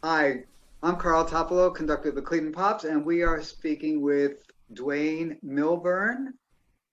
Hi, I'm Carl Topilow, conductor of the Cleveland Pops, and we are speaking with Dwayne Milburn.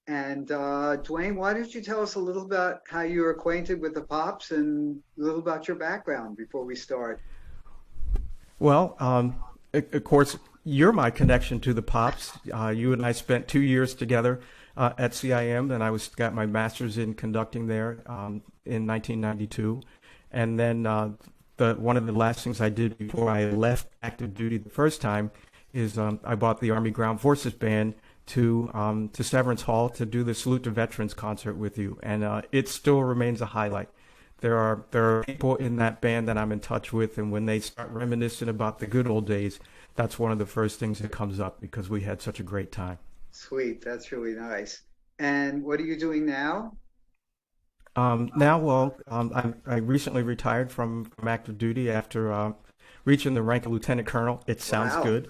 And Dwayne, why don't you tell us a little about how you're acquainted with the Pops and a little about your background before we start? Well, of course, you're my connection to the Pops. You and I spent 2 years together at CIM, and got my master's in conducting there in 1992. And then the one of the last things I did before I left active duty the first time is I bought the Army Ground Forces Band to Severance Hall to do the Salute to Veterans concert with you, and it still remains a highlight. There are people in that band that I'm in touch with, and when they start reminiscing about the good old days, that's one of the first things that comes up because we had such a great time. Sweet, that's really nice. And what are you doing now? I recently retired from active duty after reaching the rank of lieutenant colonel. It sounds Wow. good.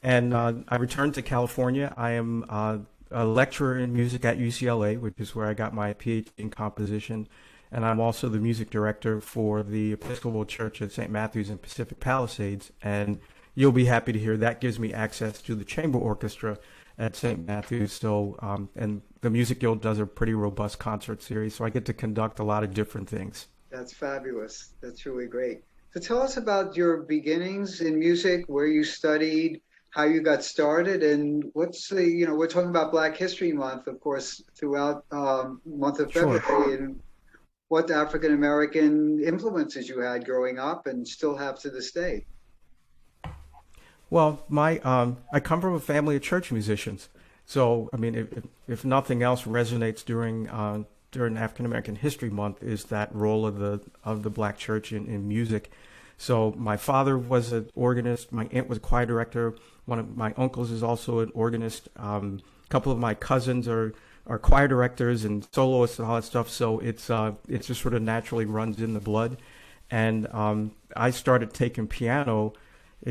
And I returned to California. I am a lecturer in music at UCLA, which is where I got my PhD in composition. And I'm also the music director for the Episcopal Church at St. Matthew's in Pacific Palisades. And you'll be happy to hear that gives me access to the chamber orchestra at St. Matthew's. And the Music Guild does a pretty robust concert series, so I get to conduct a lot of different things. That's fabulous. That's really great. So tell us about your beginnings in music, where you studied, how you got started, and we're talking about Black History Month, of course, throughout month of Sure. February, and what African American influences you had growing up and still have to this day. Well, my I come from a family of church musicians, so I mean, if nothing else resonates during African American History Month is that role of the Black church in music. So my father was an organist. My aunt was a choir director. One of my uncles is also an organist. A couple of my cousins are choir directors and soloists and all that stuff. So it just sort of naturally runs in the blood. And I started taking piano,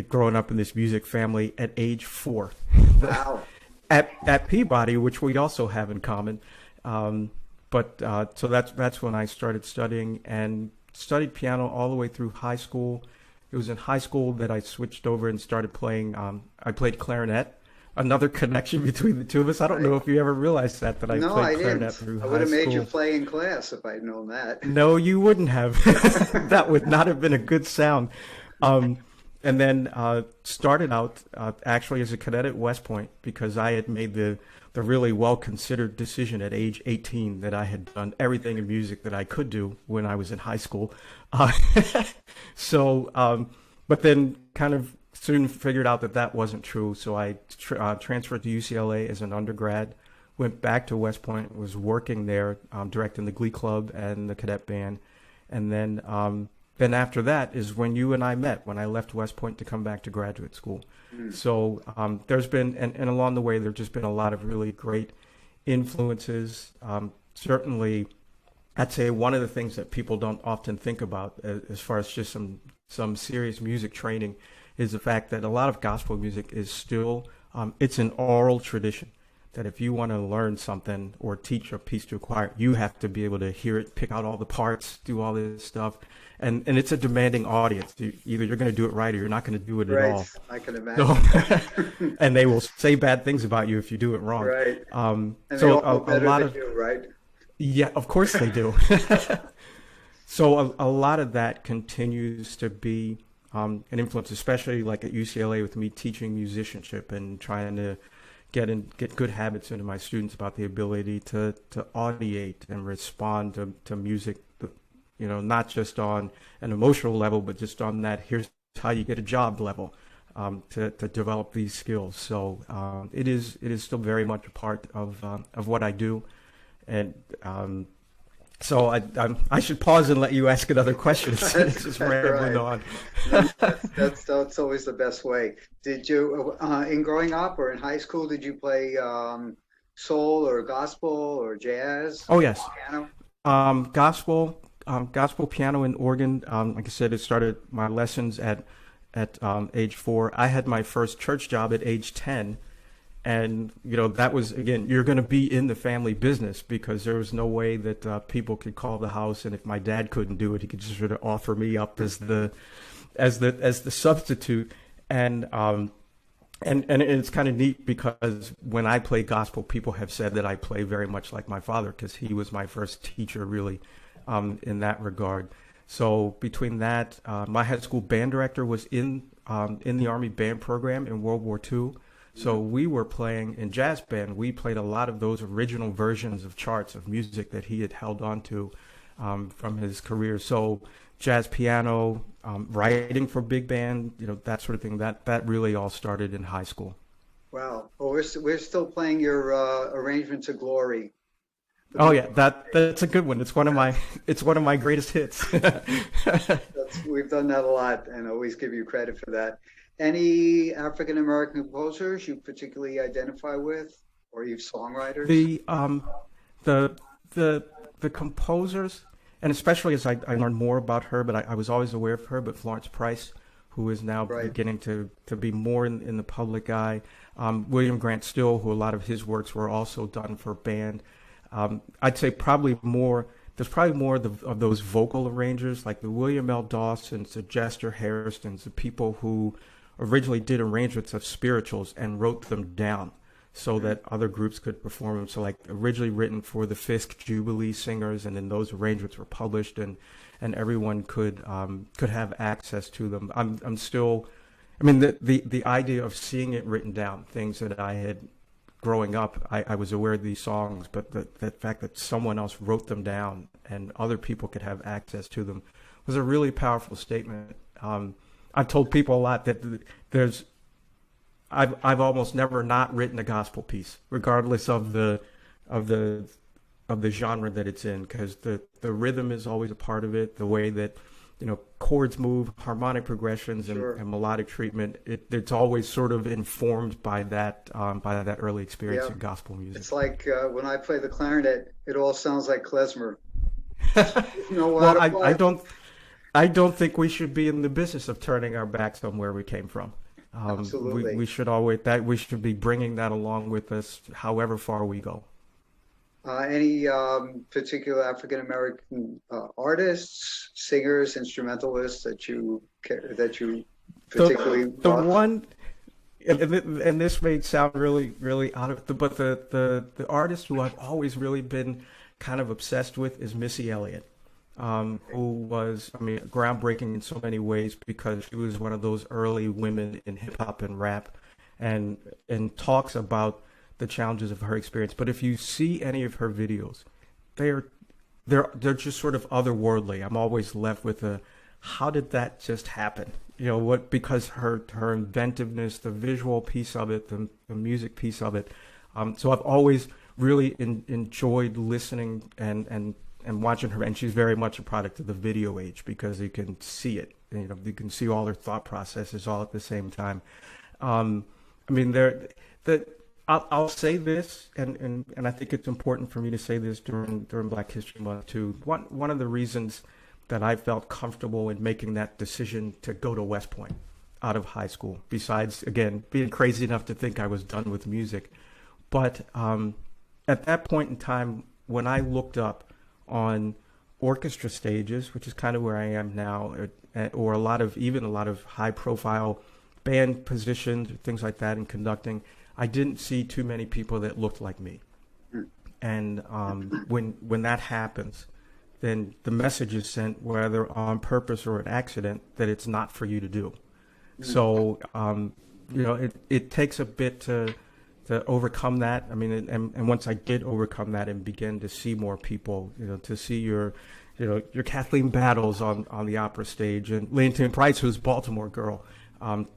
growing up in this music family at age 4 Wow. at Peabody, which we also have in common. So that's when I started studying and studied piano all the way through high school. It was in high school that I switched over and started playing. I played clarinet. Another connection between the two of us. I don't know Right. if you ever realized that I No, played I clarinet didn't. through I would high have made you school. play in class if I'd known that. No, you wouldn't have. That would not have been a good sound. Um, and then started out actually as a cadet at West Point because I had made the really well considered decision at age 18 that I had done everything in music that I could do when I was in high school. Uh, but then kind of soon figured out that that wasn't true. So I transferred to UCLA as an undergrad, went back to West Point, was working there, directing the Glee Club and the cadet band, and then after that is when you and I met when I left West Point to come back to graduate school. Mm. So there's been and along the way there's just been a lot of really great influences. Certainly, I'd say one of the things that people don't often think about as far as just some serious music training is the fact that a lot of gospel music is still it's an oral tradition. That if you want to learn something or teach a piece to a choir, you have to be able to hear it, pick out all the parts, do all this stuff, and it's a demanding audience. Either you're going to do it right or you're not going to do it at Right. all. I can So, imagine. and they will say bad things about you if you do it wrong. Right. And they So all know a better lot than of you, right? yeah, of course they do. So a lot of that continues to be an influence, especially like at UCLA with me teaching musicianship and trying to get good habits into my students about the ability to audiate and respond to music, not just on an emotional level, but just on that here's how you get a job level, to develop these skills. So it is still very much a part of what I do, and so I should pause and let you ask another question instead of just That's rambling right. on. No, that's always the best way. Did you, in growing up or in high school, did you play soul or gospel or jazz, Oh yes, piano? gospel piano and organ. Like I said, it started my lessons at age 4. I had my first church job at age 10, and that was again, you're going to be in the family business because there was no way that people could call the house, and if my dad couldn't do it, he could just sort of offer me up as the substitute, and and it's kind of neat because when I play gospel, people have said that I play very much like my father because he was my first teacher, really, in that regard. So between that, my high school band director was in the Army band program in World War II. So we were playing in jazz band. We played a lot of those original versions of charts of music that he had held on to from his career. So jazz piano, writing for big band, that sort of thing. That really all started in high school. Wow. Well, we're still playing your arrangement to Glory. Oh yeah, that's a good one. It's one of my greatest hits. We've done that a lot, and always give you credit for that. Any African American composers you particularly identify with, or you songwriters? The composers, and especially as I learned more about her, but I was always aware of her, but Florence Price, who is now Right. beginning to be more in the public eye. William Grant Still, who a lot of his works were also done for band. I'd say there's probably more of those vocal arrangers, like the William L. Dawsons, the Jester Harrisons, the people who originally did arrangements of spirituals and wrote them down so that other groups could perform them. So like originally written for the Fisk Jubilee Singers, and then those arrangements were published and everyone could have access to them. I'm still, I mean, the idea of seeing it written down, things that I had growing up, I was aware of these songs, but the fact that someone else wrote them down and other people could have access to them was a really powerful statement. I've told people a lot that I've almost never not written a gospel piece, regardless of the genre that it's in, because the rhythm is always a part of it, the way that chords move, harmonic progressions, and, Sure. and melodic treatment. It's always sort of informed by that early experience Yeah. in gospel music. It's like when I play the clarinet, it all sounds like klezmer. You know Well, what? I don't think we should be in the business of turning our backs on where we came from. Absolutely. We should be bringing that along with us, however far we go. Any particular African American artists, singers, instrumentalists that you particularly The love? one, and this may sound really, really out of but the artist who I've always really been kind of obsessed with is Missy Elliott, who was, I mean, groundbreaking in so many ways because she was one of those early women in hip hop and rap, and talks about the challenges of her experience. But if you see any of her videos, they're just sort of otherworldly. I'm always left with how did that just happen? Because her inventiveness, the visual piece of it, the music piece of it. So I've always really enjoyed listening and watching her. And she's very much a product of the video age because you can see it. You can see all her thought processes all at the same time. I mean, I'll say this, and I think it's important for me to say this during Black History Month too. One of the reasons that I felt comfortable in making that decision to go to West Point out of high school, besides, again, being crazy enough to think I was done with music. But at that point in time, when I looked up on orchestra stages, which is kind of where I am now, or a lot of high profile band positions, things like that in conducting, I didn't see too many people that looked like me. And when that happens, then the message is sent, whether on purpose or an accident, that it's not for you to do. So, it takes a bit to overcome that. I mean, and once I did overcome that and begin to see more people, to see your Kathleen Battles on the opera stage, and Leontine Price, who's a Baltimore girl,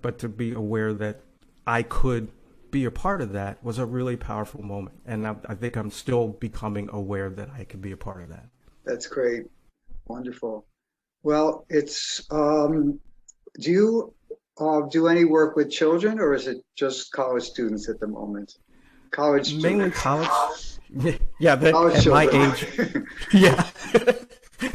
but to be aware that I could be a part of that was a really powerful moment. And I think I'm still becoming aware that I can be a part of that. That's great. Wonderful. Well, it's do you do any work with children, or is it just college students at the moment? College students. Mainly college. Yeah, College at my children. age. Yeah.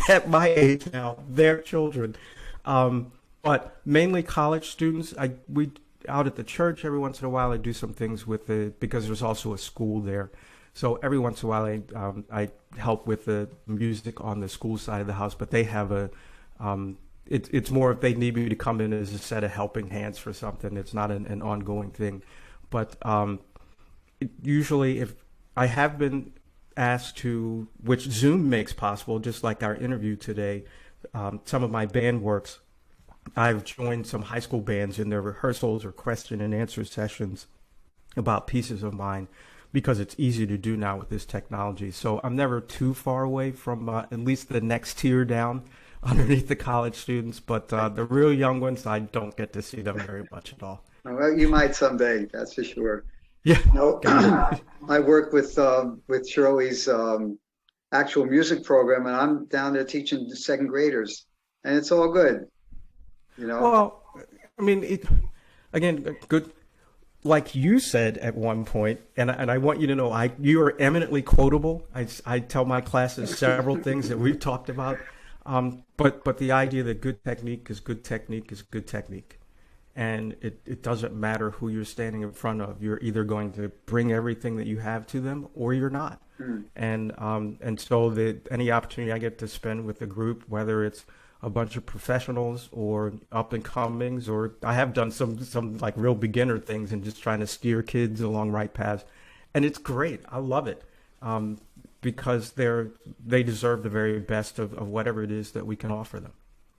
At my age now, they're children. But mainly college students. We out at the church every once in a while. I do some things with because there's also a school there. So every once in a while I help with the music on the school side of the house, but they have it's more if they need me to come in as a set of helping hands for something. It's not an ongoing thing. But usually, if I have been asked to, which Zoom makes possible, just like our interview today, some of my band works. I've joined some high school bands in their rehearsals or question and answer sessions about pieces of mine because it's easy to do now with this technology. So I'm never too far away from at least the next tier down underneath the college students, but the real young ones, I don't get to see them very much at all. Well, you might someday, that's for sure. Yeah. No, I work with Shirley's actual music program, and I'm down there teaching second graders, and it's all good, you know. Well, I mean, again, good. Like you said at one point, and I want you to know, you are eminently quotable. I tell my classes several things that we've talked about, but the idea that good technique is good technique is good technique. And it doesn't matter who you're standing in front of. You're either going to bring everything that you have to them or you're not. And so any opportunity I get to spend with a group, whether it's a bunch of professionals or up and comings, or I have done some like real beginner things and just trying to steer kids along right paths. And it's great. I love it because they deserve the very best of whatever it is that we can offer them.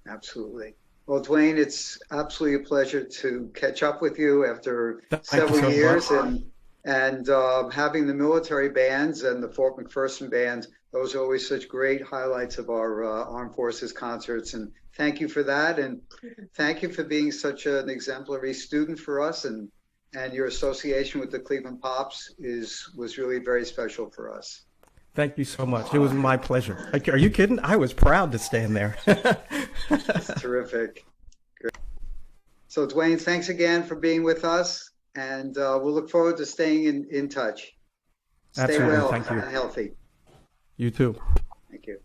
Absolutely. Well, Dwayne, it's absolutely a pleasure to catch up with you after several years, and having the military bands and the Fort McPherson bands. Those are always such great highlights of our Armed Forces concerts. And thank you for that, and thank you for being such an exemplary student for us. And your association with the Cleveland Pops was really very special for us. Thank you so much. It was my pleasure. Are you kidding? I was proud to stand there. That's terrific. Great. So, Dwayne, thanks again for being with us, and we'll look forward to staying in touch. Stay Absolutely. well Thank you. and healthy. You too. Thank you.